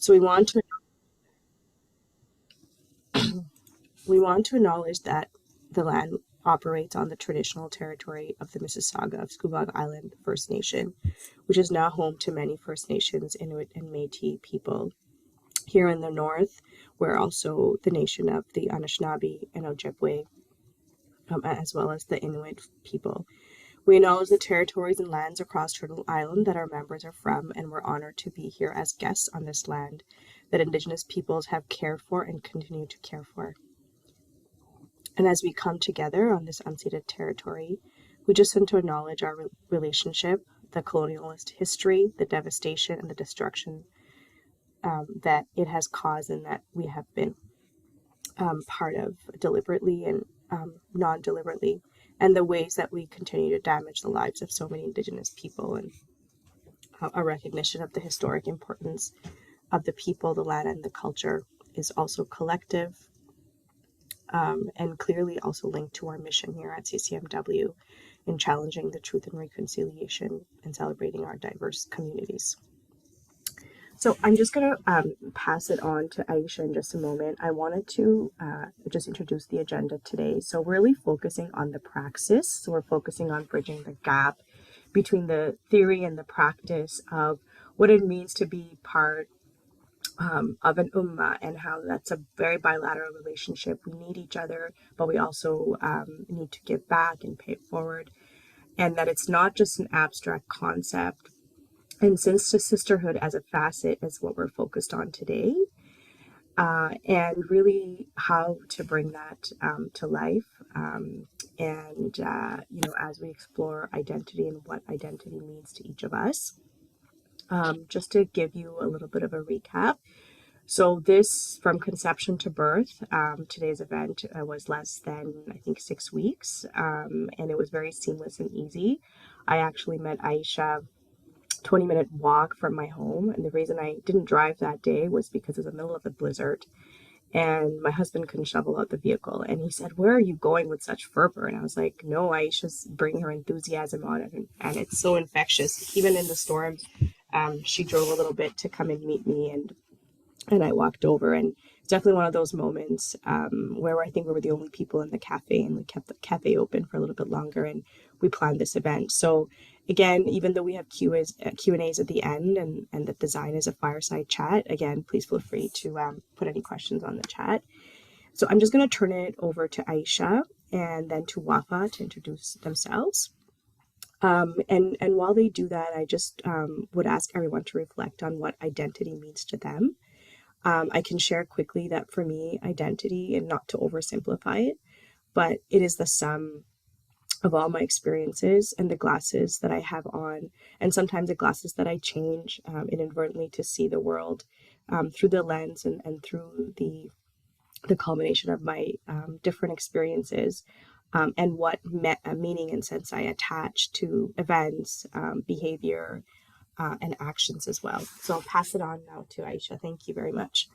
So we want to acknowledge that the land operates on the traditional territory of the Mississauga of Scugog Island First Nation, which is now home to many First Nations, Inuit, and Métis people. Here in the north, we're also the nation of the Anishinaabe and Ojibwe, as well as the Inuit people. We acknowledge the territories and lands across Turtle Island that our members are from, and we're honored to be here as guests on this land that Indigenous peoples have cared for and continue to care for. And as we come together on this unceded territory, we just want to acknowledge our relationship, the colonialist history, the devastation, and the destruction that it has caused and that we have been part of deliberately and non-deliberately, and the ways that we continue to damage the lives of so many Indigenous people, and a recognition of the historic importance of the people, the land, and the culture is also collective, and clearly also linked to our mission here at CCMW in challenging the truth and reconciliation and celebrating our diverse communities. So I'm just going to pass it on to Aisha in just a moment. I wanted to just introduce the agenda today. So we're really focusing on the praxis. So we're focusing on bridging the gap between the theory and the practice of what it means to be part of an ummah, and how that's a very bilateral relationship. We need each other, but we also need to give back and pay it forward. And that it's not just an abstract concept. And since the sisterhood as a facet is what we're focused on today, and really how to bring that to life, and as we explore identity and what identity means to each of us. Just to give you a little bit of a recap. So this, from conception to birth, today's event was less than, I think, 6 weeks, and it was very seamless and easy. I actually met Aisha 20-minute walk from my home. And the reason I didn't drive that day was because it was the middle of a blizzard and my husband couldn't shovel out the vehicle. And he said, "Where are you going with such fervor?" And I was like, "No, Aisha's bringing her enthusiasm on it. And it's so infectious. Even in the storms, she drove a little bit to come and meet me. And I walked over, and it's definitely one of those moments where I think we were the only people in the cafe, and we kept the cafe open for a little bit longer, and we planned this event. So again, even though we have Q&As at the end, and the design is a fireside chat, again, please feel free to put any questions on the chat. So I'm just going to turn it over to Aisha and then to Wafa to introduce themselves. And while they do that, I just would ask everyone to reflect on what identity means to them. I can share quickly that for me, identity, and not to oversimplify it, but it is the sum of all my experiences and the glasses that I have on, and sometimes the glasses that I change inadvertently to see the world through the lens and through the culmination of my different experiences, and what meaning and sense I attach to events, behavior, and actions as well. So I'll pass it on now to Aisha. Thank you very much.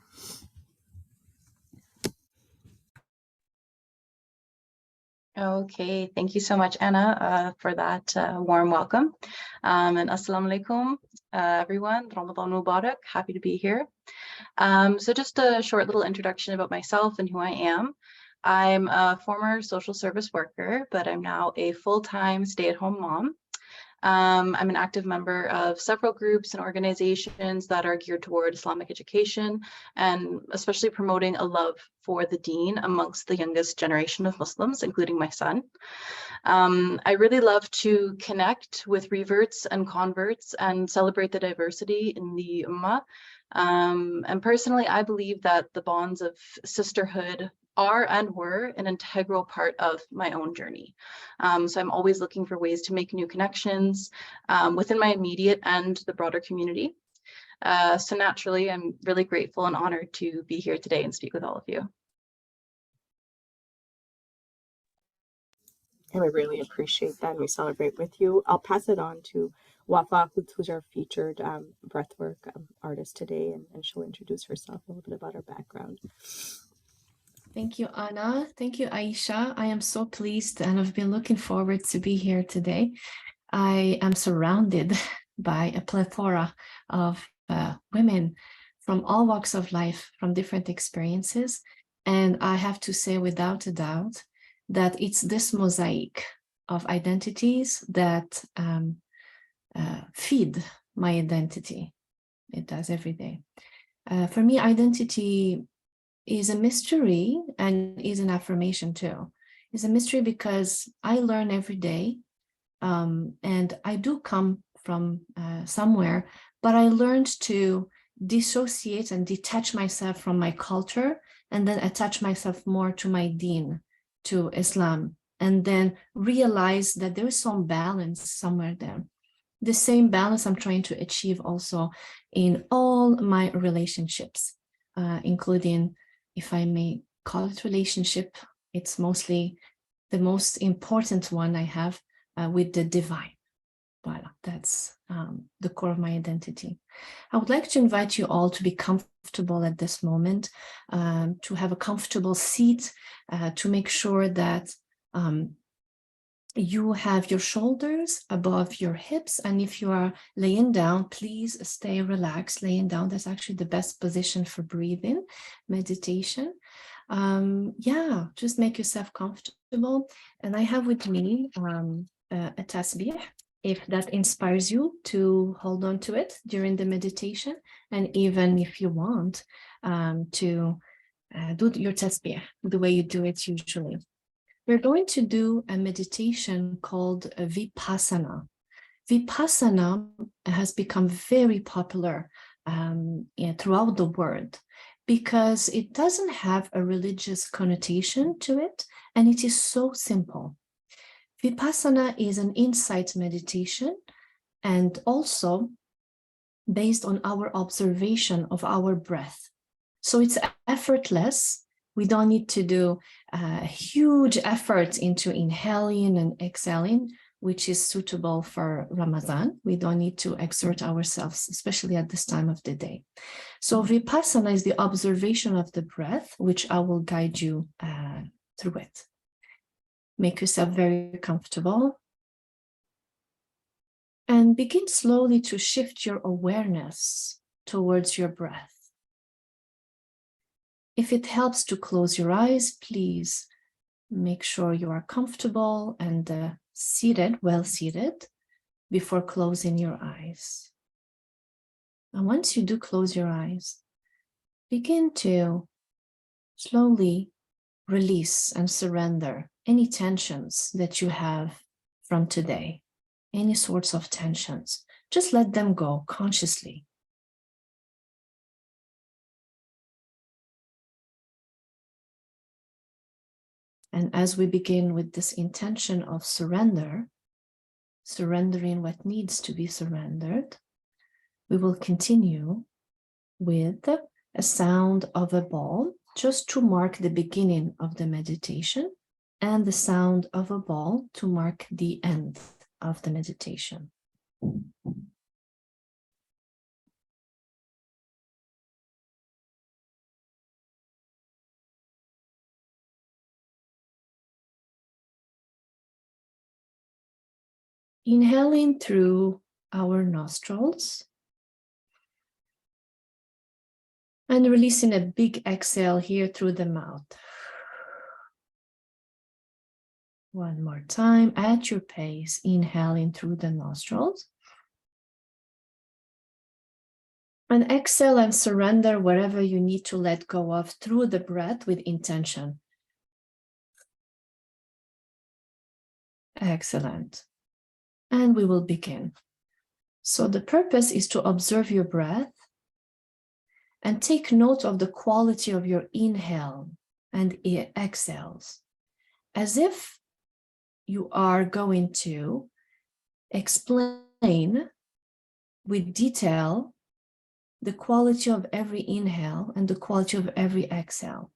Okay, thank you so much, Anna, for that warm welcome. And assalamu alaikum, everyone. Ramadan Mubarak. Happy to be here. So just a short little introduction about myself and who I am. I'm a former social service worker, but I'm now a full-time stay-at-home mom. I'm an active member of several groups and organizations that are geared toward Islamic education, and especially promoting a love for the deen amongst the youngest generation of Muslims, including my son. I really love to connect with reverts and converts and celebrate the diversity in the Ummah. And personally, I believe that the bonds of sisterhood are and were an integral part of my own journey. So I'm always looking for ways to make new connections within my immediate and the broader community. So naturally, I'm really grateful and honored to be here today and speak with all of you. And we really appreciate that, and we celebrate with you. I'll pass it on to Wafa, who's our featured breathwork artist today, and she'll introduce herself, a little bit about her background. Thank you, Anna. Thank you, Aisha. I am so pleased, and I've been looking forward to be here today. I am surrounded by a plethora of women from all walks of life, from different experiences. And I have to say without a doubt that it's this mosaic of identities that feed my identity. It does every day. For me, identity is a mystery and is an affirmation too. It's a mystery because I learn every day, and I do come from somewhere, but I learned to dissociate and detach myself from my culture and then attach myself more to my deen, to Islam, and then realize that there is some balance somewhere there. The same balance I'm trying to achieve also in all my relationships, including, if I may call it relationship, it's mostly the most important one I have with the divine. Voilà, that's the core of my identity. I would like to invite you all to be comfortable at this moment, to have a comfortable seat, to make sure that you have your shoulders above your hips. And if you are laying down, please stay relaxed. Laying down, that's actually the best position for breathing, meditation. Yeah, just make yourself comfortable. And I have with me a tasbih, if that inspires you to hold on to it during the meditation. And even if you want to do your tasbih the way you do it usually. We're going to do a meditation called Vipassana. Vipassana has become very popular throughout the world because it doesn't have a religious connotation to it, and it is so simple. Vipassana is an insight meditation and also based on our observation of our breath. So it's effortless. We don't need to do a huge effort into inhaling and exhaling, which is suitable for Ramadan. We don't need to exert ourselves, especially at this time of the day. So Vipassana is the observation of the breath, which I will guide you through it. Make yourself very comfortable and begin slowly to shift your awareness towards your breath. If it helps to close your eyes, please make sure you are comfortable and seated, well seated, before closing your eyes. And once you do close your eyes, begin to slowly release and surrender any tensions that you have from today, any sorts of tensions. Just let them go consciously. And as we begin with this intention of surrender, surrendering what needs to be surrendered, we will continue with a sound of a ball, just to mark the beginning of the meditation, and the sound of a ball to mark the end of the meditation. Inhaling through our nostrils and releasing a big exhale here through the mouth. One more time at your pace, inhaling through the nostrils. And exhale and surrender wherever you need to let go of through the breath with intention. Excellent. And we will begin. So the purpose is to observe your breath and take note of the quality of your inhale and exhales, as if you are going to explain with detail the quality of every inhale and the quality of every exhale.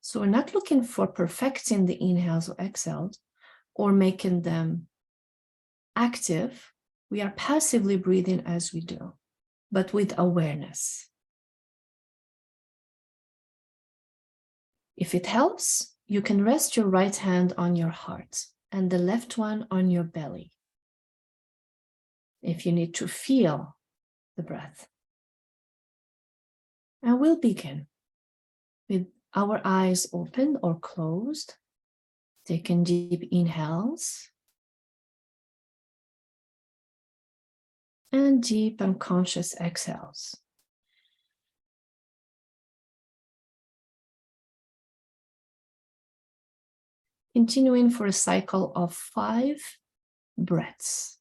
So we're not looking for perfecting the inhales or exhales or making them active. We are passively breathing as we do, but with awareness. If it helps, you can rest your right hand on your heart and the left one on your belly. If you need to feel the breath. And we'll begin with our eyes open or closed, taking deep inhales and deep and conscious exhales. Continuing for a cycle of 5 breaths.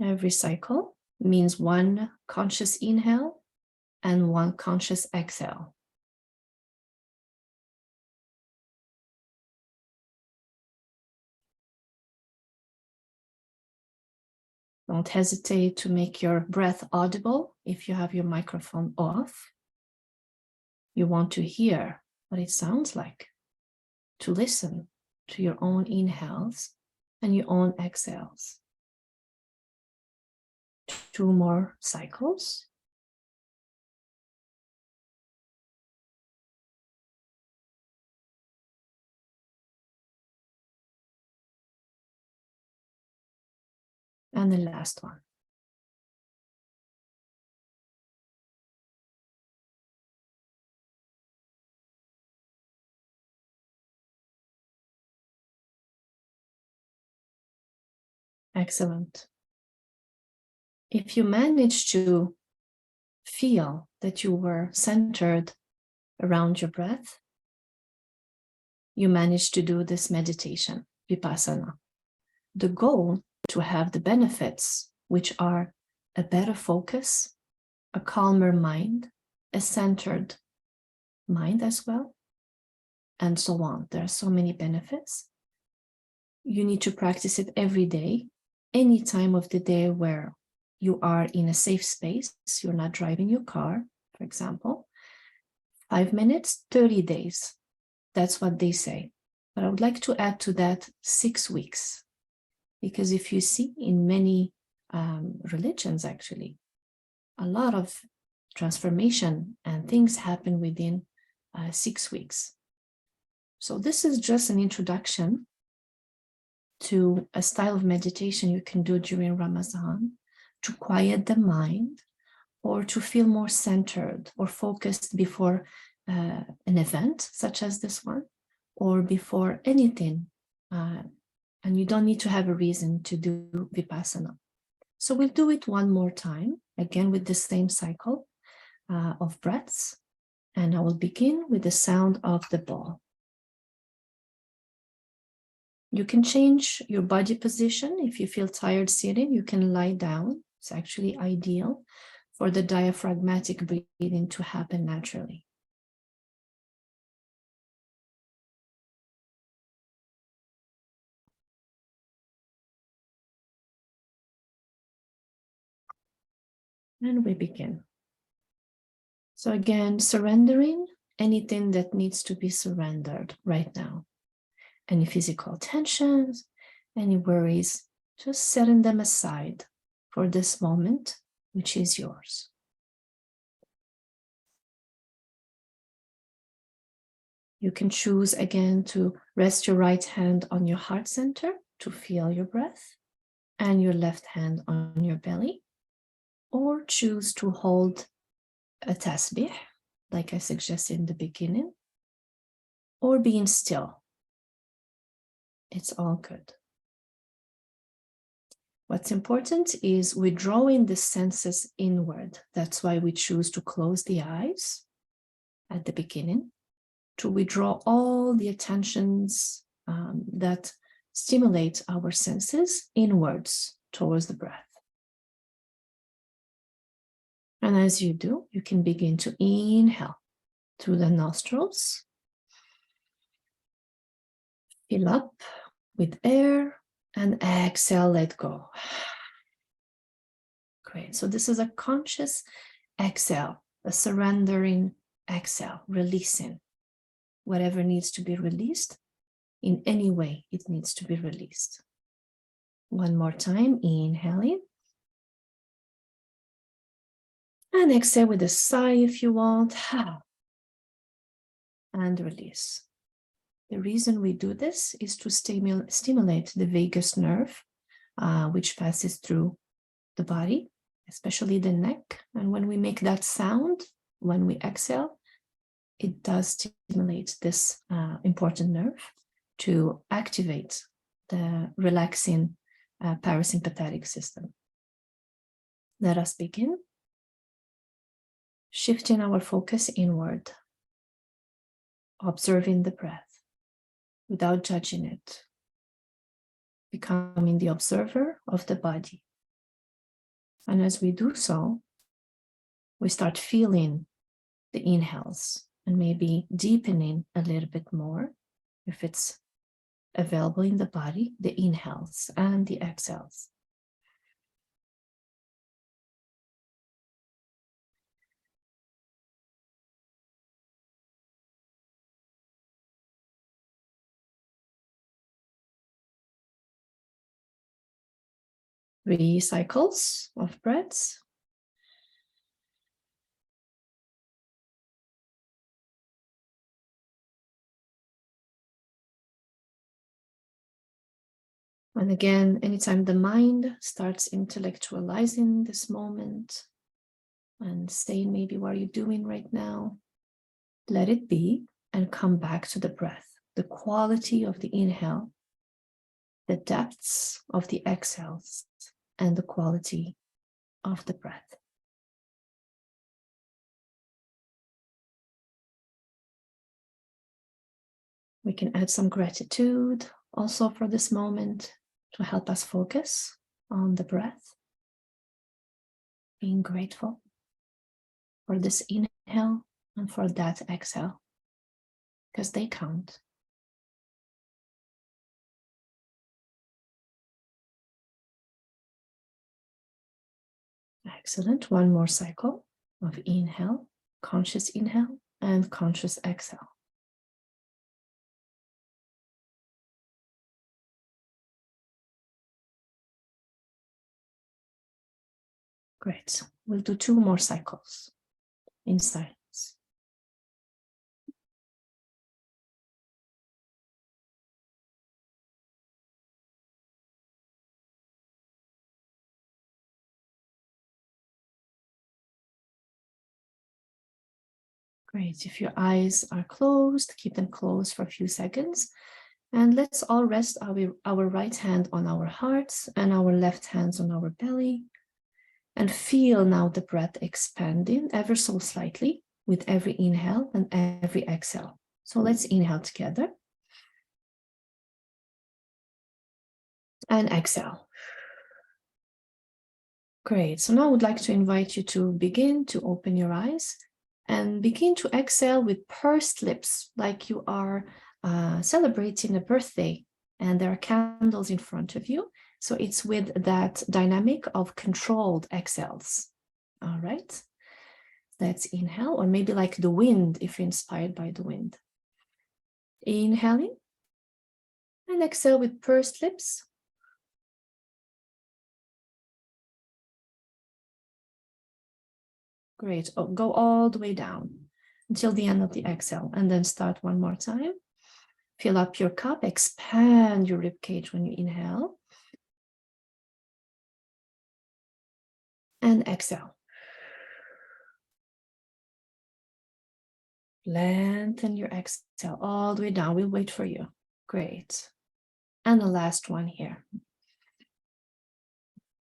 Every cycle means 1 conscious inhale and 1 conscious exhale. Don't hesitate to make your breath audible if you have your microphone off. You want to hear what it sounds like, to listen to your own inhales and your own exhales. 2 more cycles. And the last one. Excellent. If you manage to feel that you were centered around your breath, you managed to do this meditation, Vipassana. The goal to have the benefits, which are a better focus, a calmer mind, a centered mind as well, and so on. There are so many benefits. You need to practice it every day, any time of the day where you are in a safe space, you're not driving your car, for example. 5 minutes, 30 days. That's what they say. But I would like to add to that 6 weeks. Because if you see in many religions, actually, a lot of transformation and things happen within 6 weeks. So this is just an introduction to a style of meditation you can do during Ramadan to quiet the mind or to feel more centered or focused before an event such as this one or before anything. And you don't need to have a reason to do Vipassana. So we'll do it one more time, again with the same cycle of breaths. And I will begin with the sound of the ball. You can change your body position. If you feel tired sitting, you can lie down. It's actually ideal for the diaphragmatic breathing to happen naturally. And we begin. So again, surrendering anything that needs to be surrendered right now. Any physical tensions, any worries, just setting them aside for this moment, which is yours. You can choose again to rest your right hand on your heart center to feel your breath and your left hand on your belly, or choose to hold a tasbih, like I suggested in the beginning, or being still. It's all good. What's important is withdrawing the senses inward. That's why we choose to close the eyes at the beginning, to withdraw all the attentions that stimulate our senses inwards towards the breath. And as you do, you can begin to inhale through the nostrils, fill up with air, and exhale, let go. Great. So this is a conscious exhale, a surrendering exhale, releasing whatever needs to be released. In any way, it needs to be released. One more time, inhaling. And exhale with a sigh if you want. And release. The reason we do this is to stimulate the vagus nerve, which passes through the body, especially the neck. And when we make that sound, when we exhale, it does stimulate this important nerve to activate the relaxing parasympathetic system. Let us begin. Shifting our focus inward, observing the breath without judging it, becoming the observer of the body. And as we do so, we start feeling the inhales and maybe deepening a little bit more, if it's available in the body, the inhales and the exhales. Three cycles of breaths. And again, anytime the mind starts intellectualizing this moment and saying maybe what are you doing right now, let it be and come back to the breath, the quality of the inhale, the depths of the exhales, and the quality of the breath. We can add some gratitude also for this moment to help us focus on the breath. Being grateful for this inhale and for that exhale, because they count. Excellent. One more cycle of inhale, conscious inhale, and conscious exhale. Great. We'll do two more cycles in silence. Great. If your eyes are closed, keep them closed for a few seconds. And let's all rest our right hand on our hearts and our left hands on our belly. And feel now the breath expanding ever so slightly with every inhale and every exhale. So let's inhale together. And exhale. Great. So now I would like to invite you to begin to open your eyes and begin to exhale with pursed lips, like you are celebrating a birthday and there are candles in front of you. So it's with that dynamic of controlled exhales. All right. Let's inhale, or maybe like the wind, if you're inspired by the wind. Inhaling and exhale with pursed lips. Great. Oh, go all the way down until the end of the exhale, and then start one more time. Fill up your cup, expand your rib cage when you inhale. And exhale. Lengthen your exhale all the way down. We'll wait for you. Great. And the last one here.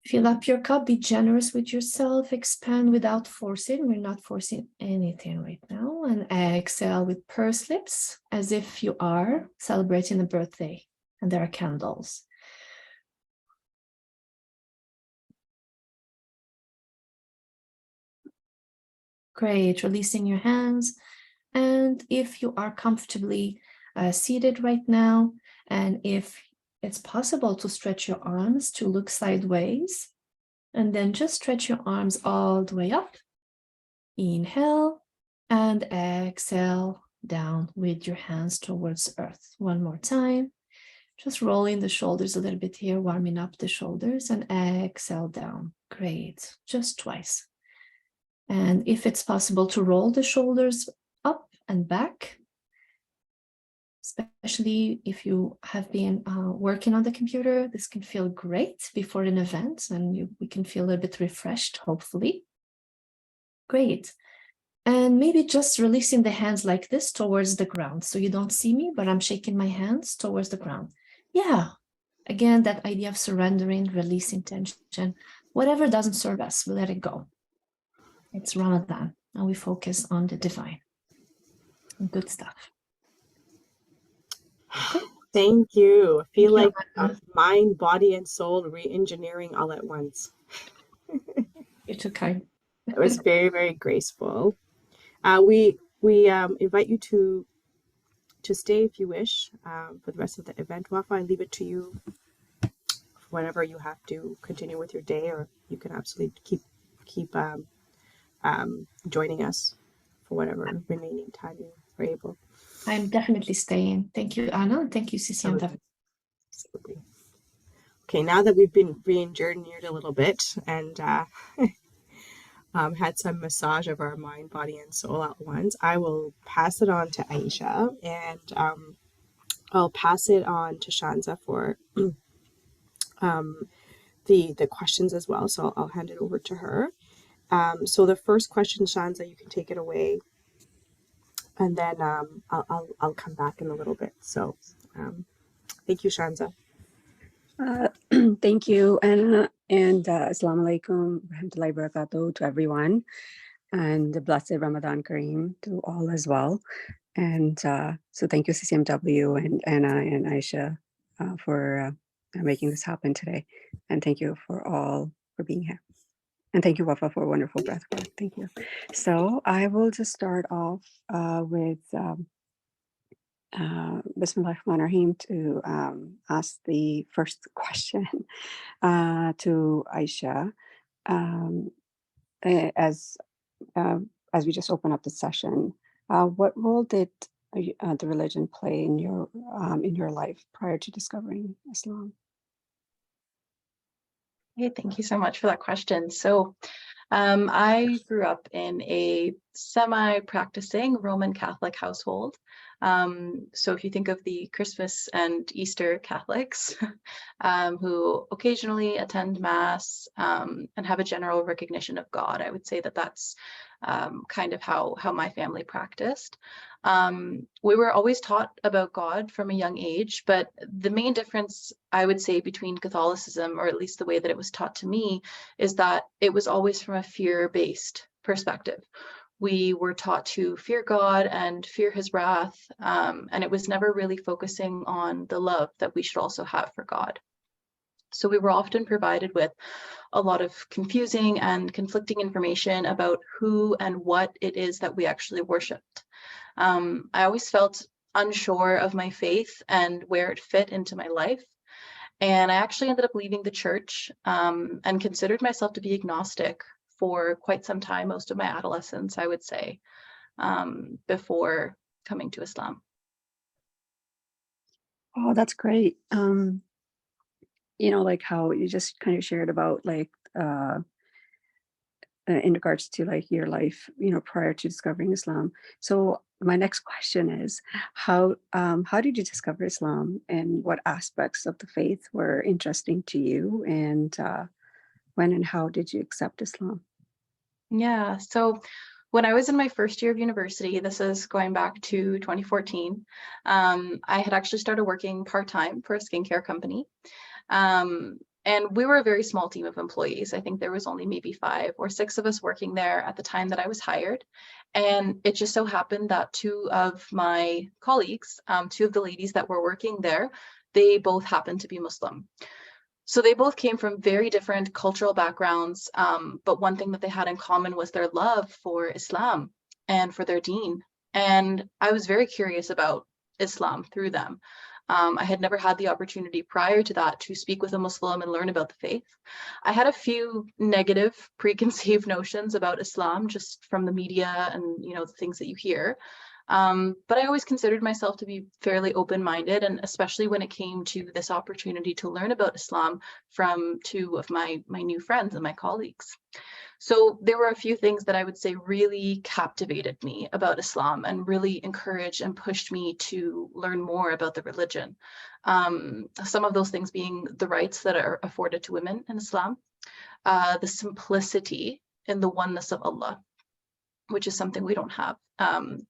Fill up your cup, be generous with yourself, expand without forcing. We're not forcing anything right now. And exhale with pursed lips, as if you are celebrating a birthday and there are candles. Great, releasing your hands. And if you are comfortably seated right now, and if it's possible to stretch your arms to look sideways, and then just stretch your arms all the way up. Inhale and exhale down with your hands towards earth. One more time. Just rolling the shoulders a little bit here, warming up the shoulders, and exhale down. Great. Just twice. And if it's possible to roll the shoulders up and back, especially if you have been working on the computer. This can feel great before an event, and we can feel a little bit refreshed, hopefully. Great. And maybe just releasing the hands like this towards the ground. So you don't see me, but I'm shaking my hands towards the ground. Yeah. Again, that idea of surrendering, releasing tension. Whatever doesn't serve us, we let it go. It's Ramadan, and we focus on the divine. Good stuff. Okay. Thank you. I feel Thank like you, Anna. mind, body, and soul re-engineering all at once. You're too kind. It was very, very graceful. We invite you to stay if you wish for the rest of the event. Wafa, I leave it to you whenever you have to continue with your day, or you can absolutely keep joining us for whatever remaining time you are able. I'm definitely staying. Thank you, Anna. And thank you, Absolutely. CCMW. Absolutely. Okay, now that we've been re-engineered a little bit and had some massage of our mind, body, and soul at once, I will pass it on to Aisha, and I'll pass it on to Shanza for the questions as well. So I'll hand it over to her. So the first question, Shanza, you can take it away, and then I'll come back in a little bit. So thank you, Shanza. Thank you, Anna, and Assalamu alaikum, rahmatullahi barakatuh to everyone, and a blessed Ramadan Kareem to all as well. And so thank you, CCMW and Anna and Aisha for making this happen today. And thank you for all for being here. And thank you, Wafa, for a wonderful breath work. Thank you. So I will just start off with Bismillah ar-Rahman ar-Rahim to ask the first question to Aisha. As we just open up the session, what role did the religion play in your life prior to discovering Islam? Hey, thank you so much for that question. So I grew up in a semi-practicing Roman Catholic household. So if you think of the Christmas and Easter Catholics who occasionally attend Mass and have a general recognition of God, I would say that that's kind of how my family practiced. We were always taught about God from a young age, but the main difference I would say between Catholicism, or at least the way that it was taught to me, is that it was always from a fear-based perspective. We were taught to fear God and fear his wrath, and it was never really focusing on the love that we should also have for God. So we were often provided with a lot of confusing and conflicting information about who and what it is that we actually worshipped. I always felt unsure of my faith and where it fit into my life. And I actually ended up leaving the church and considered myself to be agnostic for quite some time, most of my adolescence, I would say, before coming to Islam. Oh, that's great. Like how you just kind of shared about like in regards to like your life, prior to discovering Islam. So my next question is, how did you discover Islam, and what aspects of the faith were interesting to you, and when and how did you accept Islam? Yeah, so when I was in my first year of university, this is going back to 2014, I had actually started working part-time for a skincare company. And we were a very small team of employees. I think there was only maybe 5 or 6 of us working there at the time that I was hired. And it just so happened that 2 of my colleagues, 2 of the ladies that were working there, they both happened to be Muslim. So they both came from very different cultural backgrounds, but one thing that they had in common was their love for Islam and for their deen. And I was very curious about Islam through them. I had never had the opportunity prior to that to speak with a Muslim and learn about the faith. I had a few negative preconceived notions about Islam just from the media and the things that you hear. But I always considered myself to be fairly open-minded, and especially when it came to this opportunity to learn about Islam from two of my new friends and my colleagues. So there were a few things that I would say really captivated me about Islam and really encouraged and pushed me to learn more about the religion. Some of those things being the rights that are afforded to women in Islam, the simplicity in the oneness of Allah, which is something we don't have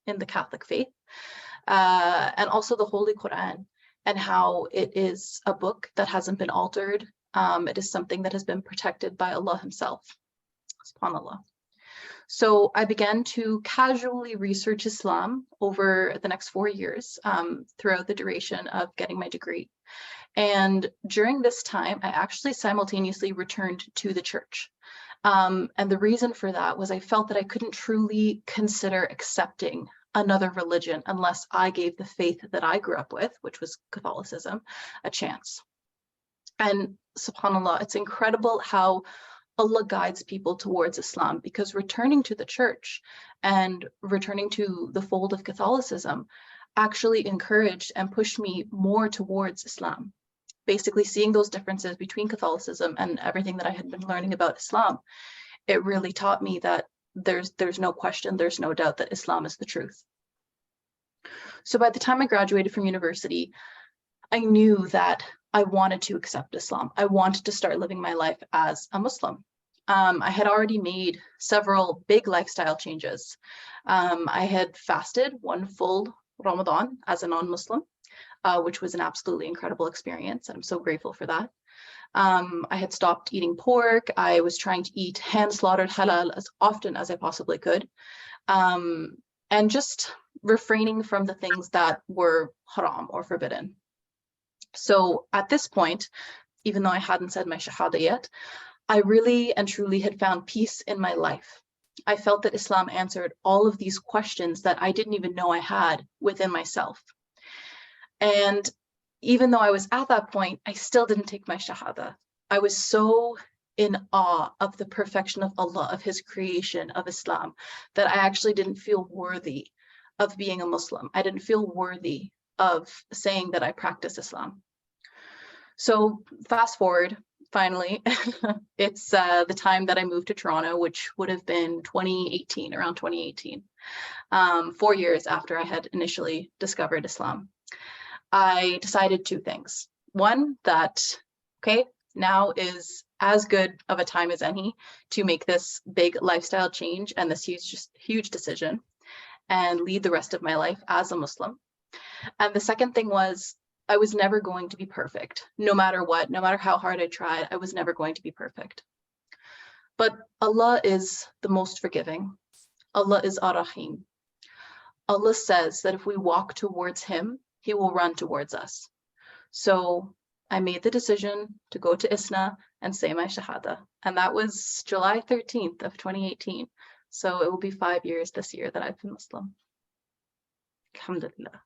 in the Catholic faith, and also the Holy Quran and how it is a book that hasn't been altered. It is something that has been protected by Allah himself. SubhanAllah. So I began to casually research Islam over the next 4 years throughout the duration of getting my degree. And during this time, I actually simultaneously returned to the church. And the reason for that was I felt that I couldn't truly consider accepting another religion unless I gave the faith that I grew up with, which was Catholicism, a chance. And SubhanAllah, it's incredible how Allah guides people towards Islam, because returning to the church and returning to the fold of Catholicism actually encouraged and pushed me more towards Islam. Basically, seeing those differences between Catholicism and everything that I had been learning about Islam, it really taught me that there's no question, there's no doubt that Islam is the truth. So by the time I graduated from university, I knew that I wanted to accept Islam. I wanted to start living my life as a Muslim. I had already made several big lifestyle changes. I had fasted one full Ramadan as a non-Muslim, which was an absolutely incredible experience. I'm so grateful for that. I had stopped eating pork. I was trying to eat hand-slaughtered halal as often as I possibly could. And just refraining from the things that were haram or forbidden. So at this point, even though I hadn't said my shahada yet, I really and truly had found peace in my life. I felt that Islam answered all of these questions that I didn't even know I had within myself. And even though I was at that point, I still didn't take my shahada. I was so in awe of the perfection of Allah, of his creation, of Islam, that I actually didn't feel worthy of being a Muslim. I didn't feel worthy of saying that I practice Islam. So fast forward, finally, it's the time that I moved to Toronto, which would have been 2018, around 2018, 4 years after I had initially discovered Islam. I decided two things. One, that, okay, now is as good of a time as any to make this big lifestyle change and this huge decision and lead the rest of my life as a Muslim. And the second thing was, I was never going to be perfect. No matter what, no matter how hard I tried, I was never going to be perfect. But Allah is the most forgiving. Allah is Ar-Rahim. Allah says that if we walk towards him, he will run towards us. So I made the decision to go to ISNA and say my Shahada. And that was July 13th of 2018. So it will be 5 years this year that I've been Muslim. Alhamdulillah.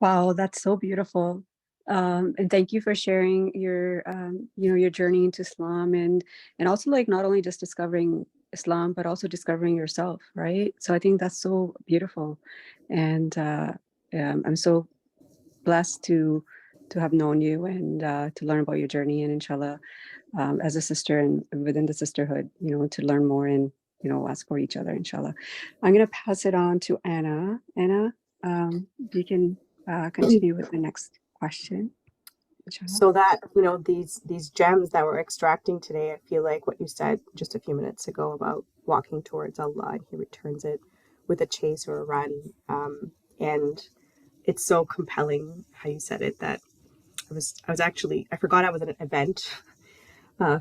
Wow, that's so beautiful. And thank you for sharing your, your journey into Islam and also like not only just discovering Islam, but also discovering yourself, right? So I think that's so beautiful. And I'm so blessed to have known you and to learn about your journey, and inshallah, as a sister and within the sisterhood, to learn more and, ask for each other, inshallah. I'm going to pass it on to Anna. Anna, you can continue with the next question. Inshallah. So that, these gems that we're extracting today, I feel like what you said just a few minutes ago about walking towards Allah and he returns it with a chase or a run. And it's so compelling how you said it, that I forgot I was at an event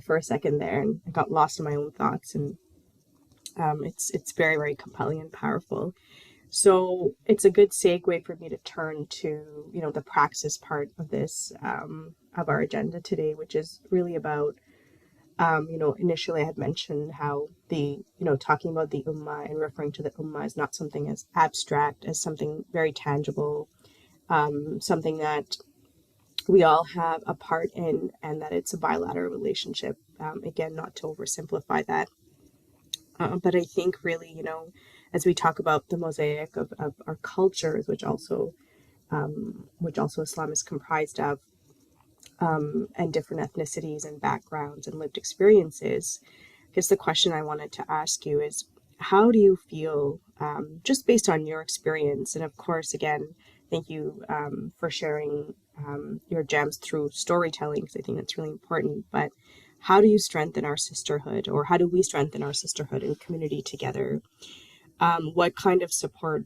for a second there, and I got lost in my own thoughts, and it's very, very compelling and powerful. So it's a good segue for me to turn to, the praxis part of this, of our agenda today, which is really about, initially I had mentioned how talking about the ummah and referring to the ummah is not something as abstract as something very tangible, something that we all have a part in, and that it's a bilateral relationship. Again, not to oversimplify that. But I think really, as we talk about the mosaic of our cultures, which also Islam is comprised of, and different ethnicities and backgrounds and lived experiences. I guess the question I wanted to ask you is, how do you feel, just based on your experience? And of course, again, thank you for sharing your gems through storytelling, because I think that's really important. But how do you strengthen our sisterhood, or how do we strengthen our sisterhood and community together? What kind of support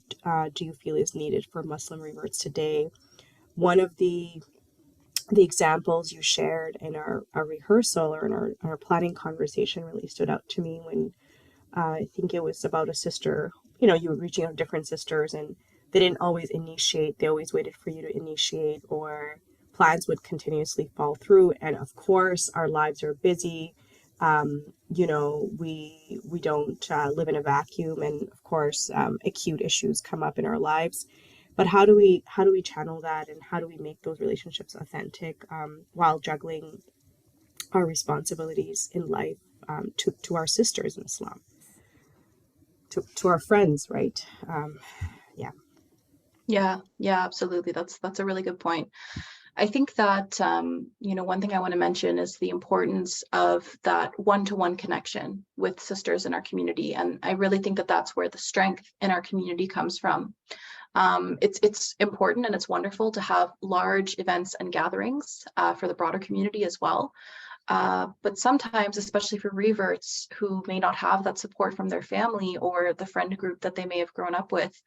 do you feel is needed for Muslim reverts today? One of the examples you shared in our rehearsal or in our planning conversation really stood out to me when I think it was about a sister. You were reaching out to different sisters and they didn't always initiate. They always waited for you to initiate, or plans would continuously fall through. And of course, our lives are busy. We don't live in a vacuum, and of course, acute issues come up in our lives. But how do we channel that, and how do we make those relationships authentic while juggling our responsibilities in life to our sisters in Islam, to our friends, right? Yeah. Yeah, absolutely. That's a really good point. I think that, one thing I want to mention is the importance of that one-to-one connection with sisters in our community. And I really think that that's where the strength in our community comes from. It's important and it's wonderful to have large events and gatherings for the broader community as well. But sometimes, especially for reverts who may not have that support from their family or the friend group that they may have grown up with,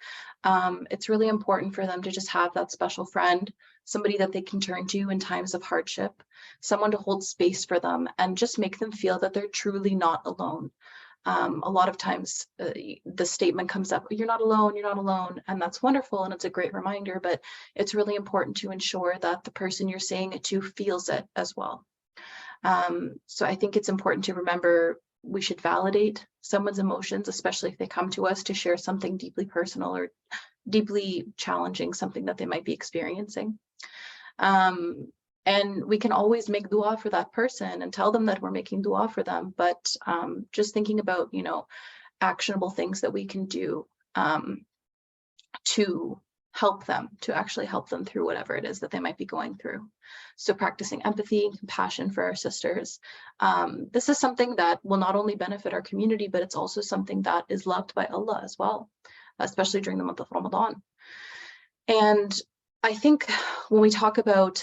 it's really important for them to just have that special friend, somebody that they can turn to in times of hardship, someone to hold space for them and just make them feel that they're truly not alone. A lot of times the statement comes up, you're not alone, and that's wonderful and it's a great reminder, but it's really important to ensure that the person you're saying it to feels it as well. So I think it's important to remember we should validate someone's emotions, especially if they come to us to share something deeply personal or deeply challenging, something that they might be experiencing. And we can always make dua for that person and tell them that we're making dua for them. But just thinking about, actionable things that we can do to actually help them through whatever it is that they might be going through. So practicing empathy and compassion for our sisters. This is something that will not only benefit our community, but it's also something that is loved by Allah as well, especially during the month of Ramadan. And I think when we talk about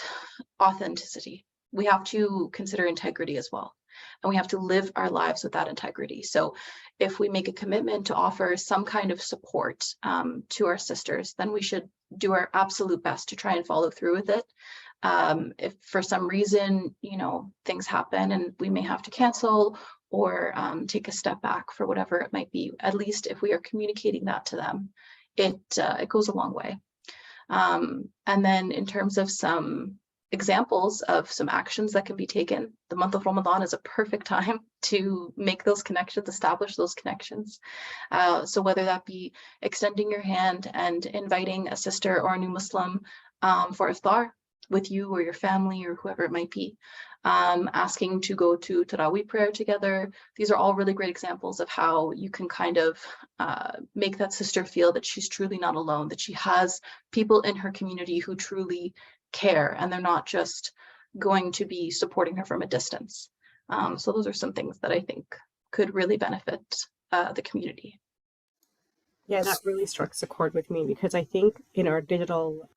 authenticity, we have to consider integrity as well. And we have to live our lives with that integrity. So if we make a commitment to offer some kind of support to our sisters, then we should do our absolute best to try and follow through with it. If for some reason, things happen and we may have to cancel or take a step back for whatever it might be, at least if we are communicating that to them, it goes a long way. And then in terms of some examples of some actions that can be taken, the month of Ramadan is a perfect time to make those connections, establish those connections. So whether that be extending your hand and inviting a sister or a new Muslim for iftar with you or your family or whoever it might be, asking to go to Taraweeh prayer together. These are all really great examples of how you can kind of make that sister feel that she's truly not alone, that she has people in her community who truly care and they're not just going to be supporting her from a distance. So those are some things that I think could really benefit the community. Yeah, that really strikes a chord with me, because I think in our digital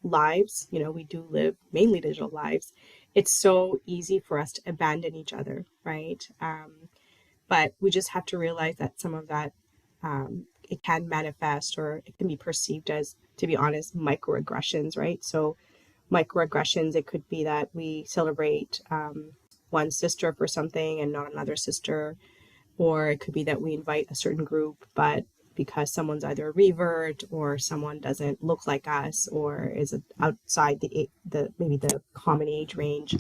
lives, we do live mainly digital lives. It's so easy for us to abandon each other, right? But we just have to realize that some of that, it can manifest, or it can be perceived as, to be honest, microaggressions, right? So microaggressions, it could be that we celebrate one sister for something and not another sister, or it could be that we invite a certain group, but because someone's either a revert or someone doesn't look like us or is outside the maybe the common age range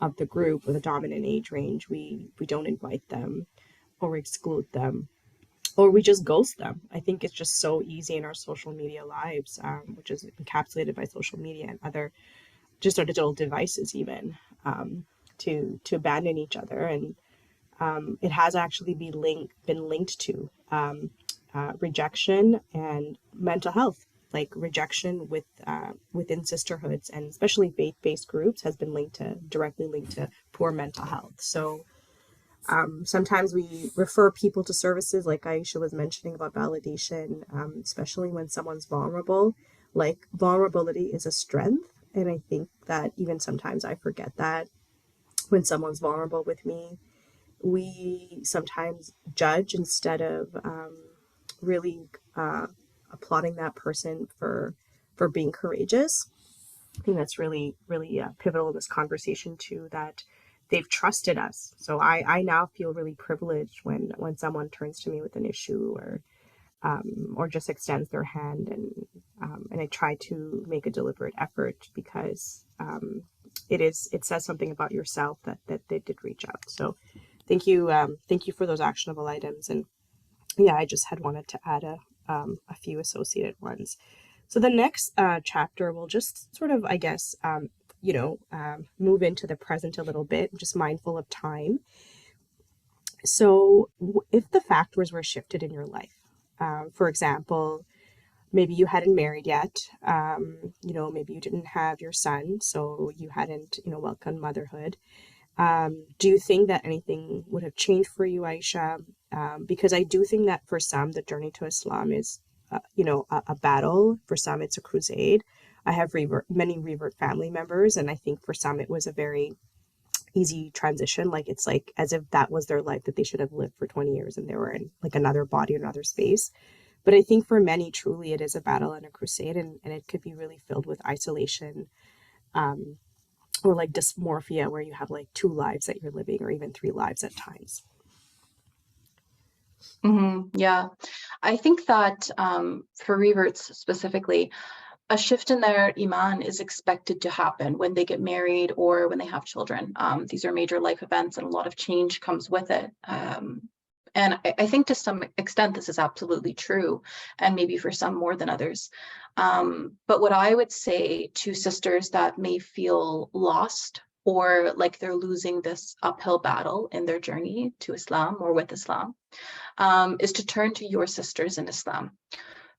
of the group or the dominant age range, we don't invite them or exclude them, or we just ghost them. I think it's just so easy in our social media lives, which is encapsulated by social media and other, just our digital devices even, to abandon each other. And it has actually been linked to rejection and mental health, like rejection within sisterhoods and especially faith-based groups has been directly linked to poor mental health. So sometimes we refer people to services like Aisha was mentioning about validation, especially when someone's vulnerable. Like vulnerability is a strength. And I think that even sometimes I forget that when someone's vulnerable with me, we sometimes judge instead of really applauding that person for being courageous. I think that's really, really pivotal in this conversation too, that they've trusted us. So I now feel really privileged when someone turns to me with an issue or just extends their hand, and I try to make a deliberate effort because it says something about yourself that they did reach out. So thank you for those actionable items. And yeah, I just had wanted to add a few associated ones. So the next chapter will just sort of, I guess, move into the present a little bit, just mindful of time. So if the factors were shifted in your life, for example, maybe you hadn't married yet, maybe you didn't have your son, so you hadn't, welcomed motherhood. Do you think that anything would have changed for you, Aisha? Because I do think that for some, the journey to Islam is, a battle. For some, it's a crusade. I have many revert family members, and I think for some, it was a very easy transition. Like it's like as if that was their life that they should have lived for 20 years and they were in like another body, another space. But I think for many, truly, it is a battle and a crusade, and it could be really filled with isolation, or like dysmorphia, where you have like 2 lives that you're living, or even 3 lives at times. Yeah, I think that for reverts specifically, a shift in their iman is expected to happen when they get married or when they have children. These are major life events, and a lot of change comes with it. And I think to some extent this is absolutely true, and maybe for some more than others. But what I would say to sisters that may feel lost or like they're losing this uphill battle in their journey to Islam or with Islam, is to turn to your sisters in Islam.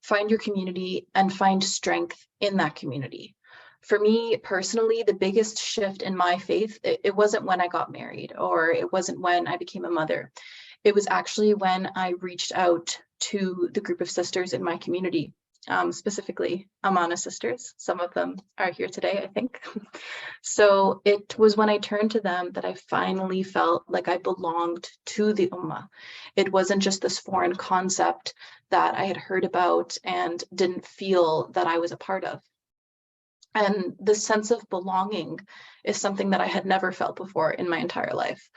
Find your community and find strength in that community. For me personally, the biggest shift in my faith, it wasn't when I got married, or it wasn't when I became a mother. It was actually when I reached out to the group of sisters in my community, specifically Amana sisters. Some of them are here today, I think. So it was when I turned to them that I finally felt like I belonged to the Ummah. It wasn't just this foreign concept that I had heard about and didn't feel that I was a part of. And the sense of belonging is something that I had never felt before in my entire life.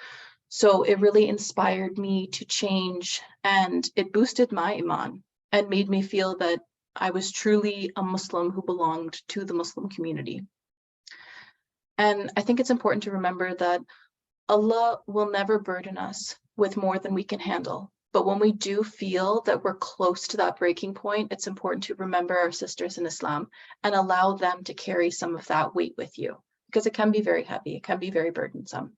So it really inspired me to change, and it boosted my iman and made me feel that I was truly a Muslim who belonged to the Muslim community. And I think it's important to remember that Allah will never burden us with more than we can handle. But when we do feel that we're close to that breaking point, it's important to remember our sisters in Islam and allow them to carry some of that weight with you, because it can be very heavy, it can be very burdensome.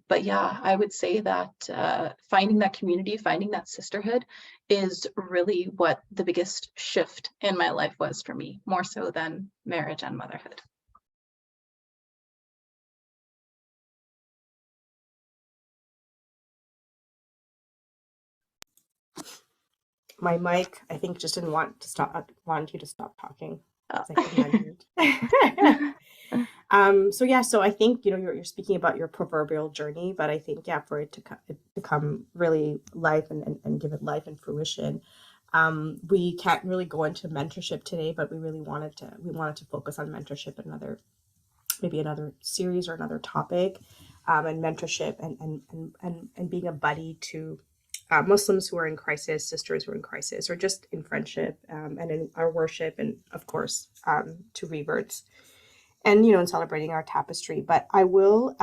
But yeah, I would say that finding that community, finding that sisterhood is really what the biggest shift in my life was for me, more so than marriage and motherhood. My mic, I think, just didn't want you to stop talking. Oh. I couldn't unmute. So I think, you're speaking about your proverbial journey, but I think, for it to become really life and give it life and fruition, we can't really go into mentorship today, but we wanted to focus on mentorship, maybe another series or another topic, and mentorship and being a buddy to Muslims who are in crisis, sisters who are in crisis, or just in friendship, and in our worship, and of course to reverts, and in celebrating our tapestry. But I will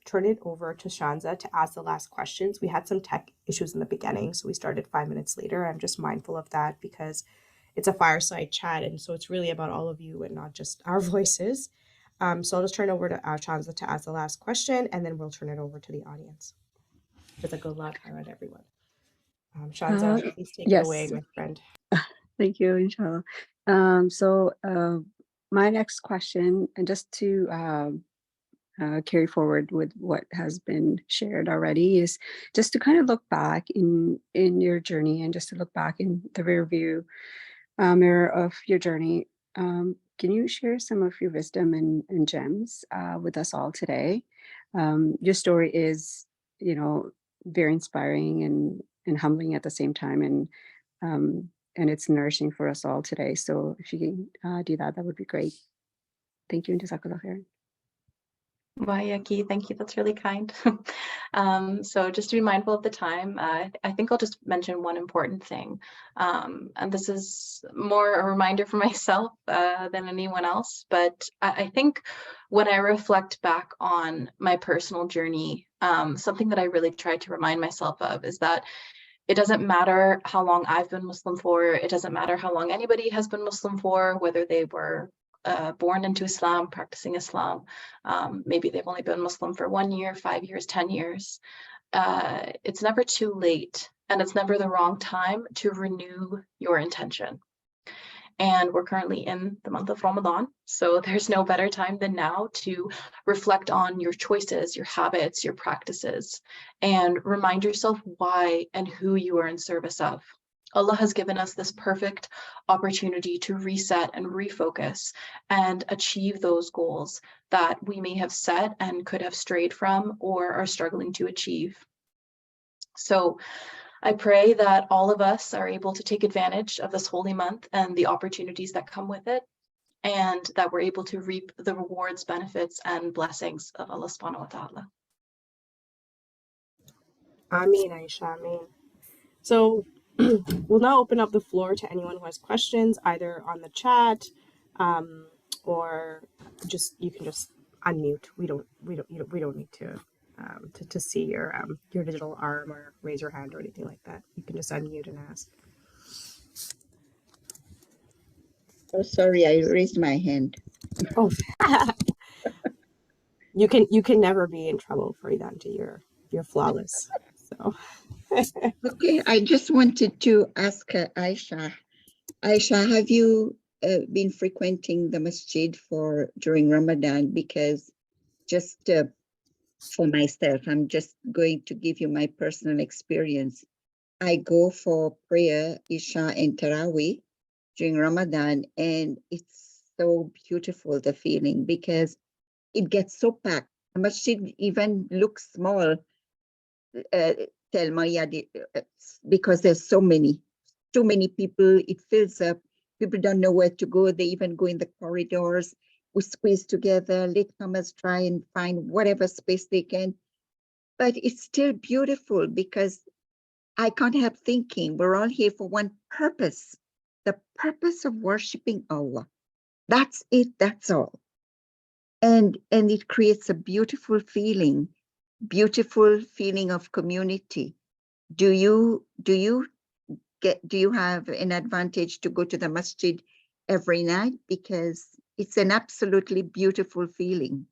turn it over to Shanza to ask the last questions. We had some tech issues in the beginning, so we started 5 minutes later. I'm just mindful of that because it's a fireside chat, and so it's really about all of you and not just our voices. So I'll just turn it over to Shanza to ask the last question, and then we'll turn it over to the audience. With a good luck, I read everyone. Shanza, please take it away, Yes, my friend. thank you, inshallah. My next question, and just to carry forward with what has been shared already, is just to kind of look back in your journey, and just to look back in the rear view mirror of your journey. Can you share some of your wisdom and gems with us all today? Your story is, very inspiring and humbling at the same time, and it's nourishing for us all today. So if you can do that, that would be great. Thank you, and Jazakallah khair. Yaki, thank you. That's really kind. So just to be mindful of the time, I think I'll just mention one important thing. And this is more a reminder for myself than anyone else. But I think when I reflect back on my personal journey, something that I really try to remind myself of is that it doesn't matter how long I've been Muslim for, it doesn't matter how long anybody has been Muslim for, whether they were born into Islam, practicing Islam. Maybe they've only been Muslim for 1 year, 5 years, 10 years. It's never too late, and it's never the wrong time to renew your intention. And we're currently in the month of Ramadan, so there's no better time than now to reflect on your choices, your habits, your practices, and remind yourself why and who you are in service of. Allah has given us this perfect opportunity to reset and refocus and achieve those goals that we may have set and could have strayed from or are struggling to achieve. So I pray that all of us are able to take advantage of this holy month and the opportunities that come with it, and that we're able to reap the rewards, benefits, and blessings of Allah subhanahu wa ta'ala. Ameen, Aisha, ameen. So we'll now open up the floor to anyone who has questions, either on the chat, or you can just unmute. We don't need to see your digital arm or raise your hand or anything like that. You can just unmute and ask. Oh, sorry, I raised my hand. Oh, you can never be in trouble, Faridanti. You're flawless. So Okay, I just wanted to ask Aisha. Aisha, have you been frequenting the masjid during Ramadan? Because just for myself, I'm just going to give you my personal experience. I go for prayer, Isha and Taraweeh during Ramadan, and it's so beautiful, the feeling, because it gets so packed. The masjid even looks small, because there's too many people. It fills up. People don't know where to go. They even go in the corridors. We squeeze together. Latecomers try and find whatever space they can. But it's still beautiful because I can't help thinking we're all here for one purpose, the purpose of worshiping Allah. That's it, that's all. And it creates a beautiful feeling of community. Do you have an advantage to go to the masjid every night? Because it's an absolutely beautiful feeling.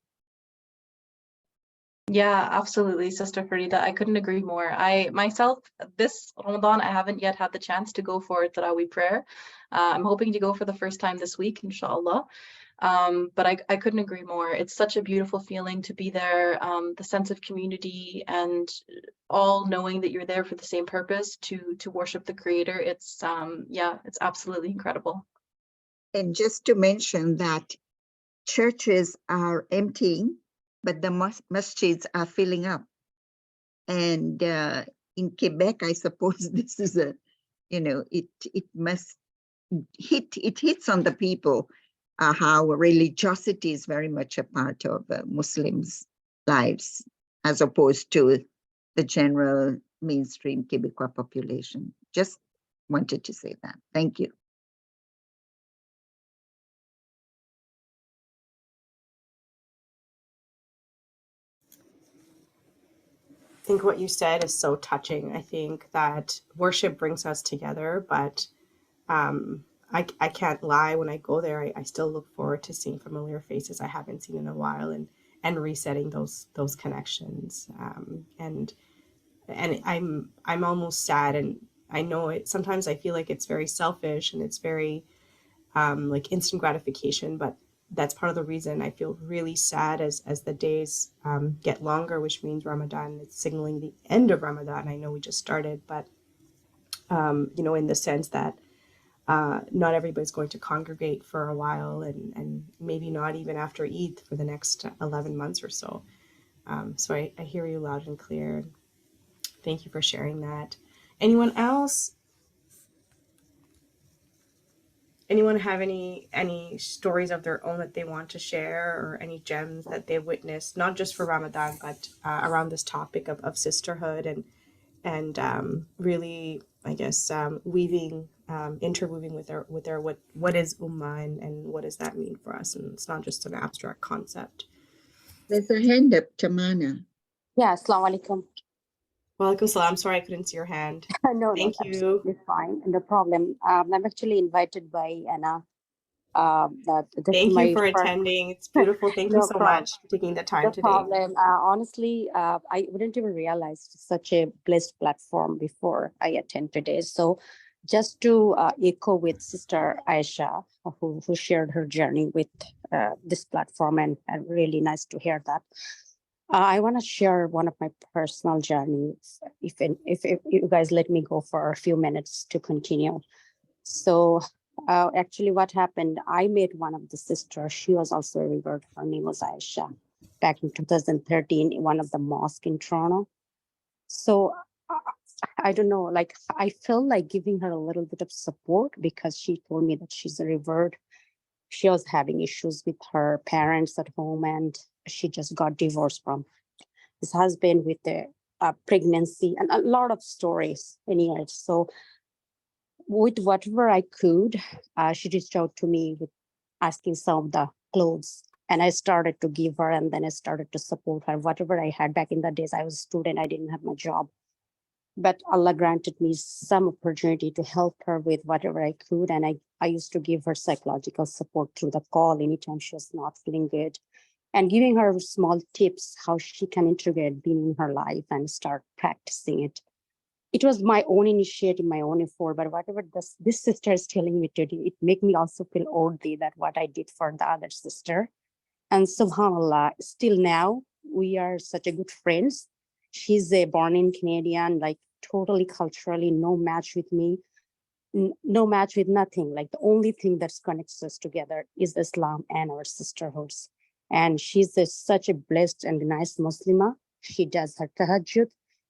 Yeah, absolutely, Sister Farida. I couldn't agree more. I myself, this Ramadan, I haven't yet had the chance to go for Taraweeh prayer. I'm hoping to go for the first time this week, inshallah. But I couldn't agree more. It's such a beautiful feeling to be there, the sense of community and all knowing that you're there for the same purpose, to worship the Creator. It's it's absolutely incredible. And just to mention that churches are emptying, but the masjids are filling up. And in Quebec, I suppose this is it hits on the people, how religiosity is very much a part of Muslims' lives, as opposed to the general mainstream Quebecois population. Just wanted to say that. Thank you. I think what you said is so touching. I think that worship brings us together, but I can't lie. When I go there, I still look forward to seeing familiar faces I haven't seen in a while, and resetting those connections. And I'm almost sad and I know it sometimes I feel like it's very selfish and it's very like instant gratification, but that's part of the reason I feel really sad as the days get longer, which means Ramadan is signaling the end of Ramadan. I know we just started, but you know, in the sense that not everybody's going to congregate for a while, and maybe not even after Eid for the next 11 months or so. So I hear you loud and clear. Thank you for sharing that. Anyone else? Anyone have any stories of their own that they want to share, or any gems that they've witnessed, not just for Ramadan, but around this topic of sisterhood and really, I guess, weaving, interweaving with our what is ummah, and what does that mean for us? And it's not just an abstract concept. There's a hand up, Tamana. Yeah, Assalamu alaikum. Walaikum salam. Sorry, I couldn't see your hand. No, Thank that's you. absolutely fine. No problem. I'm actually invited by Anna. This is Thank you my for first. attending. It's beautiful. Thank you No so problem. much for taking the time No today. problem. Honestly, I wouldn't even realize such a blessed platform before I attend today. So, just to echo with Sister Aisha, who shared her journey with this platform, and really nice to hear that. I want to share one of my personal journeys, if you guys let me go for a few minutes to continue. So, actually, what happened? I met one of the sisters. She was also a revert. Her name was Aisha. Back in 2013, in one of the mosques in Toronto. So, I don't know. Like, I felt like giving her a little bit of support because she told me that she's a revert. She was having issues with her parents at home, and she just got divorced from his husband with a pregnancy, and a lot of stories anyway. So with whatever I could, she reached out to me with asking some of the clothes, and I started to give her, and then I started to support her. Whatever I had back in the days, I was a student, I didn't have my job. But Allah granted me some opportunity to help her with whatever I could. And I used to give her psychological support through the call anytime she was not feeling good, and giving her small tips how she can integrate being in her life and start practicing it. It was my own initiative, my own effort, but whatever this sister is telling me today, it made me also feel oddly that what I did for the other sister. And subhanAllah, still now, we are such a good friends. She's a born in Canadian, like totally culturally, no match with me, no match with nothing. Like the only thing that connects us together is Islam and our sisterhoods. And she's such a blessed and nice Muslimah. She does her tahajjud.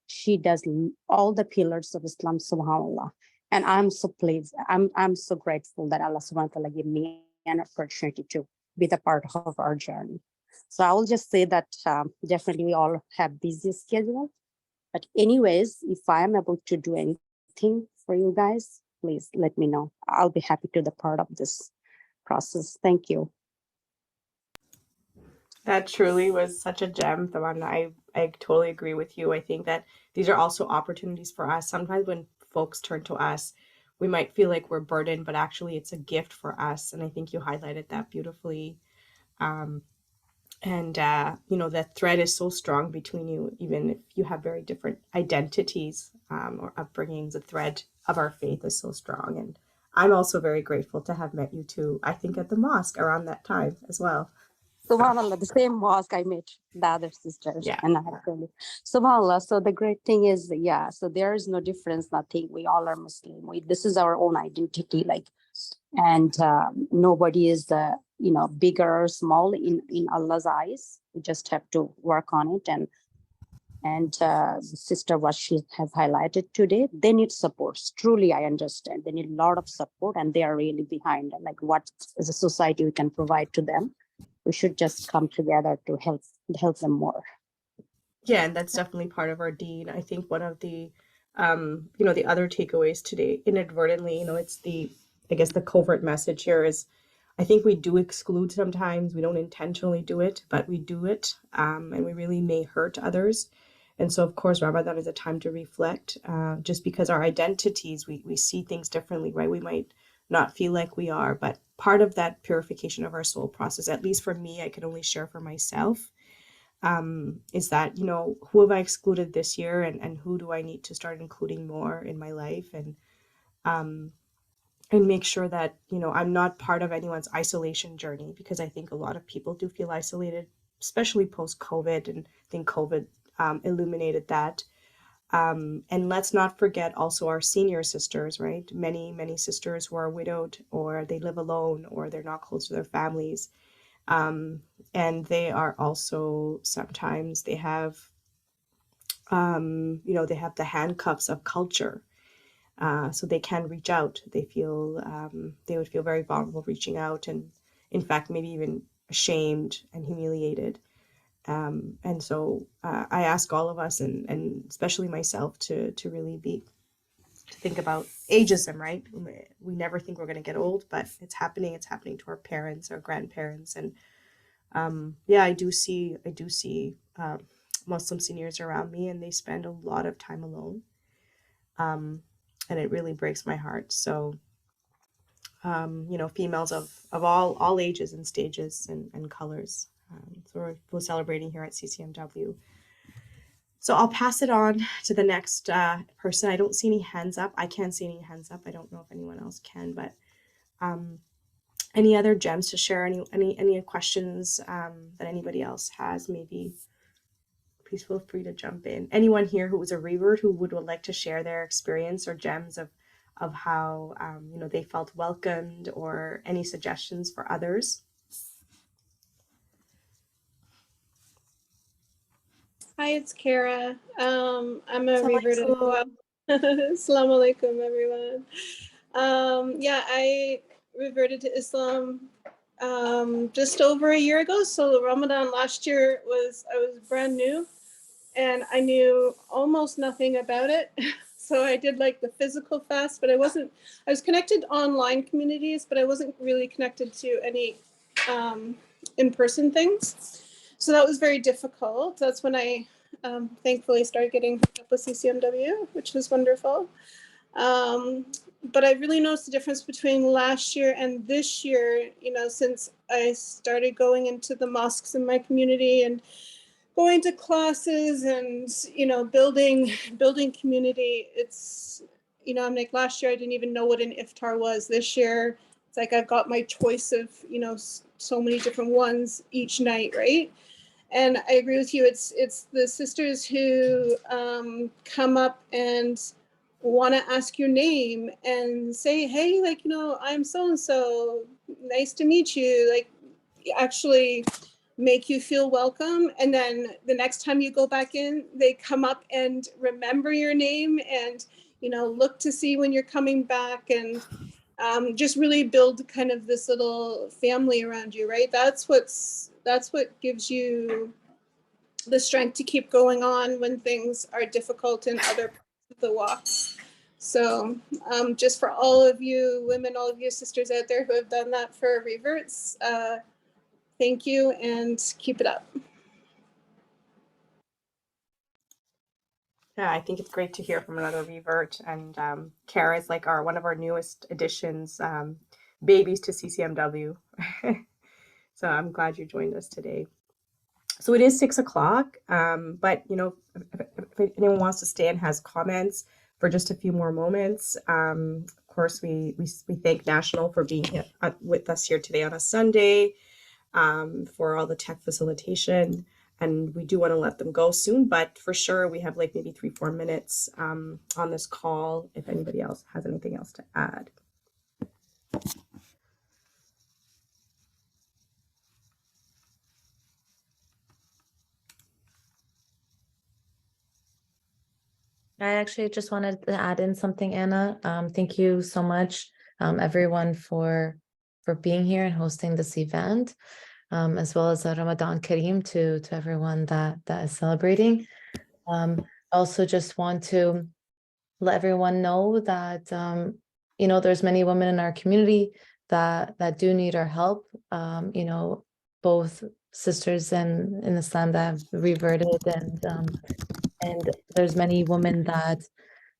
She does all the pillars of Islam, subhanAllah. And I'm so pleased. I'm so grateful that Allah subhanahu wa ta'ala gave me an opportunity to be the part of our journey. So I will just say that definitely we all have busy schedule. But anyways, if I am able to do anything for you guys, please let me know. I'll be happy to be part of this process. Thank you. That truly was such a gem, Tamanna. I totally agree with you. I think that these are also opportunities for us. Sometimes when folks turn to us, we might feel like we're burdened, but actually it's a gift for us. And I think you highlighted that beautifully. And you know, that thread is so strong between you, even if you have very different identities or upbringings. The thread of our faith is so strong. And I'm also very grateful to have met you too, I think at the mosque around that time as well. SubhanAllah, the same mosque I met the other sisters. Yeah. And I actually, SubhanAllah. So the great thing is, yeah, so there is no difference, nothing. We all are Muslim. This is our own identity, like, and nobody is bigger or small in Allah's eyes. We just have to work on it. And sister, what she has highlighted today, they need support. Truly, I understand they need a lot of support, and they are really behind, like, what as a society we can provide to them. We should just come together to help them more. Yeah, and that's definitely part of our deed. I think one of the you know, the other takeaways today, inadvertently, you know, it's I guess the covert message here is, I think we do exclude sometimes. We don't intentionally do it, but we do it, and we really may hurt others. And so, of course, Ramadan is a time to reflect, just because our identities, we see things differently, right? We might not feel like we are, but part of that purification of our soul process, at least for me, I can only share for myself, is that, who have I excluded this year, and who do I need to start including more in my life, and make sure that, I'm not part of anyone's isolation journey, because I think a lot of people do feel isolated, especially post-COVID, and I think COVID illuminated that. And let's not forget also our senior sisters, right? Many, many sisters who are widowed, or they live alone, or they're not close to their families. And they are also, sometimes they have, they have the handcuffs of culture. So they can reach out. They would feel very vulnerable reaching out, and in fact, maybe even ashamed and humiliated. And so I ask all of us, and especially myself, to really to think about ageism, right? We never think we're going to get old, but it's happening. It's happening to our parents, our grandparents, and yeah, I do see Muslim seniors around me, and they spend a lot of time alone, and it really breaks my heart. So, females of all ages and stages and colors. So we're celebrating here at CCMW. So I'll pass it on to the next person. I don't see any hands up. I can't see any hands up. I don't know if anyone else can, but any other gems to share? Any questions that anybody else has? Maybe please feel free to jump in. Anyone here who was a revert who would like to share their experience or gems of how they felt welcomed, or any suggestions for others? Hi, it's Kara. I'm a revert as well. Assalamu alaikum, everyone. Yeah, I reverted to Islam just over a year ago. So Ramadan last year I was brand new, and I knew almost nothing about it. So I did like the physical fast, but I was connected online communities, but I wasn't really connected to any in-person things. So that was very difficult. That's when I thankfully started getting hooked up with CCMW, which was wonderful. But I really noticed the difference between last year and this year, since I started going into the mosques in my community and going to classes and, building community. It's, I'm like, last year I didn't even know what an iftar was. This year, it's like I've got my choice of, so many different ones each night, right? And I agree with you. It's the sisters who come up and want to ask your name and say, hey, I'm so-and-so, nice to meet you. Like, actually make you feel welcome. And then the next time you go back in, they come up and remember your name and, look to see when you're coming back, and just really build kind of this little family around you, right? That's what gives you the strength to keep going on when things are difficult in other parts of the walk. So just for all of you women, all of you sisters out there who have done that for reverts, thank you, and keep it up. Yeah, I think it's great to hear from another revert, and Kara is like one of our newest additions, babies to CCMW. So I'm glad you joined us today. So it is 6 o'clock, but if anyone wants to stay and has comments for just a few more moments, of course we thank National for being here with us here today on a Sunday, for all the tech facilitation. And we do want to let them go soon, but for sure we have like maybe 3-4 minutes on this call if anybody else has anything else to add. I actually just wanted to add in something, Anna. Thank you so much, everyone, for being here and hosting this event, as well as Ramadan Kareem to everyone that is celebrating. Also just want to let everyone know that there's many women in our community that do need our help. Both sisters in Islam that have reverted, and there's many women that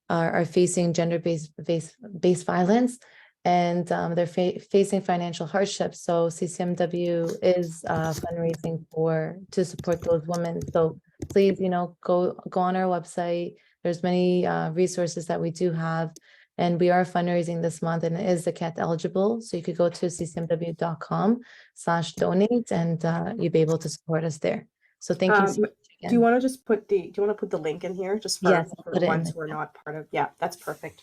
are facing gender-based violence. and they're facing financial hardship. So CCMW is fundraising to support those women. So please, go on our website. There's many resources that we do have, and we are fundraising this month, and it is zakat eligible. So you could go to ccmw.com/donate, and you'll be able to support us there. So thank you so much again. Do you want to just put the link in here just for, Yes, I'll for put the it in ones the who are chat. not part of? Yeah, that's perfect.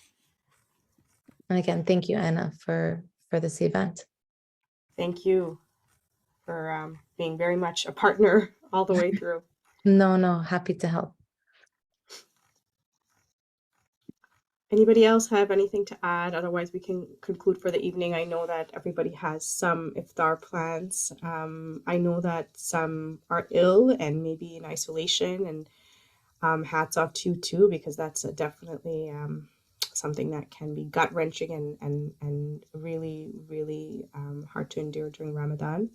And again, thank you, Anna, for this event. Thank you for being very much a partner all the way through. No, happy to help. Anybody else have anything to add? Otherwise, we can conclude for the evening. I know that everybody has some iftar plans. I know that some are ill and maybe in isolation, and hats off to you too, because that's definitely something that can be gut-wrenching and really, really hard to endure during Ramadan.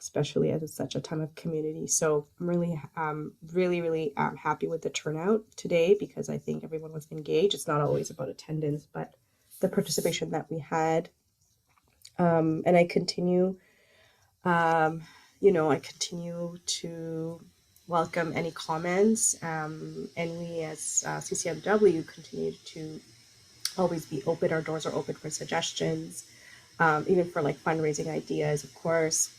Especially as it's such a time of community. So I'm really, really happy with the turnout today, because I think everyone was engaged. It's not always about attendance, but the participation that we had. And I continue, I continue to welcome any comments. And we as CCMW continue to always be open. Our doors are open for suggestions, even for like fundraising ideas, of course.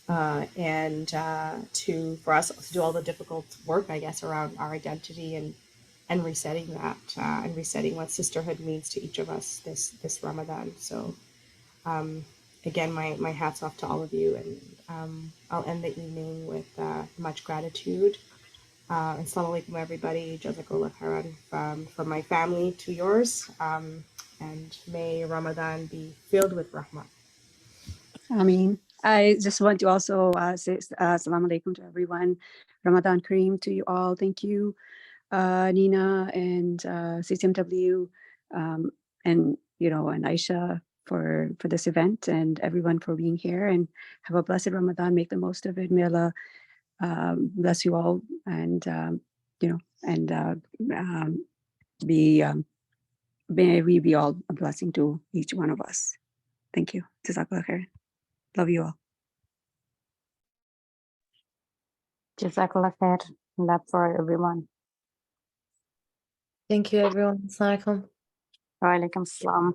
And for us to do all the difficult work, I guess, around our identity and resetting that and resetting what sisterhood means to each of us this Ramadan. So again, my hats off to all of you, and I'll end the evening with much gratitude. And Assalamu alaikum, everybody. Jazakallah khairan from my family to yours. And may Ramadan be filled with rahmah. I mean, I just want to also say Assalamu alaikum to everyone. Ramadan Kareem to you all. Thank you, Nina and CCMW, and and Aisha for this event, and everyone for being here. And have a blessed Ramadan. Make the most of it. May Allah bless you all, and may we be all a blessing to each one of us. Thank you. Jazakallah khair. Love you all. Jazakallah khair. Love for everyone. Thank you, everyone. Assalamu alaikum. Wa alaikum salam.